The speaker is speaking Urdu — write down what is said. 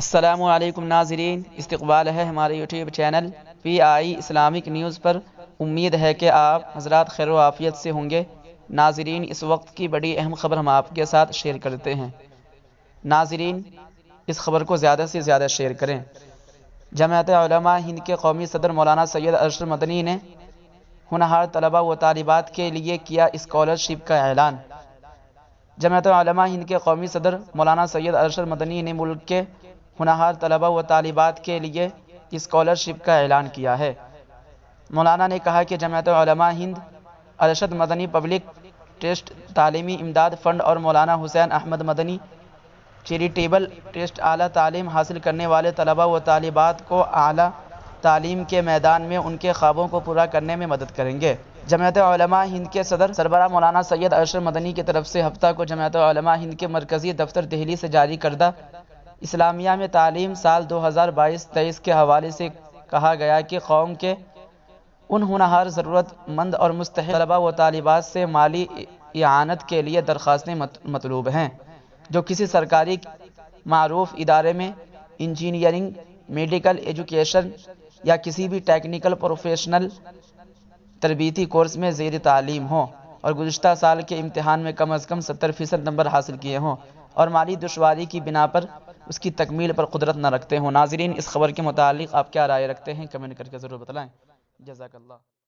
السلام علیکم ناظرین، استقبال ہے ہمارے یوٹیوب چینل پی آئی اسلامک نیوز پر۔ امید ہے کہ آپ حضرات خیر و عافیت سے ہوں گے۔ ناظرین، اس وقت کی بڑی اہم خبر ہم آپ کے ساتھ شیئر کرتے ہیں۔ ناظرین، اس خبر کو زیادہ سے زیادہ شیئر کریں۔ جمعیت علماء ہند کے قومی صدر مولانا سید ارشد مدنی نے ہونہار طلباء و طالبات کے لیے کیا اسکالرشپ کا اعلان۔ جمعیت علماء ہند کے قومی صدر مولانا سید ارشد مدنی نے ملک کے ہونہار طلباء و طالبات کے لیے اسکالرشپ کا اعلان کیا ہے۔ مولانا نے کہا کہ جمعیت علماء ہند ارشد مدنی پبلک ٹرسٹ تعلیمی امداد فنڈ اور مولانا حسین احمد مدنی چیریٹیبل ٹرسٹ اعلیٰ تعلیم حاصل کرنے والے طلباء و طالبات کو اعلیٰ تعلیم کے میدان میں ان کے خوابوں کو پورا کرنے میں مدد کریں گے۔ جمعیت علماء ہند کے صدر سربراہ مولانا سید ارشد مدنی کی طرف سے ہفتہ کو جمعیت علماء ہند کے مرکزی دفتر دہلی سے جاری کردہ اسلامیہ میں تعلیم سال 2022-23 کے حوالے سے کہا گیا کہ قوم کے ان ہونہار ضرورت مند اور مستحق طلباء و طالبات سے مالی اعانت کے لیے درخواستیں مطلوب ہیں جو کسی سرکاری معروف ادارے میں انجینئرنگ، میڈیکل ایجوکیشن یا کسی بھی ٹیکنیکل پروفیشنل تربیتی کورس میں زیر تعلیم ہوں اور گزشتہ سال کے امتحان میں کم از کم 70% نمبر حاصل کیے ہوں اور مالی دشواری کی بنا پر اس کی تکمیل پر قدرت نہ رکھتے ہوں۔ ناظرین، اس خبر کے متعلق آپ کیا رائے رکھتے ہیں؟ کمنٹ کر کے ضرور بتلائیں۔ جزاک اللہ۔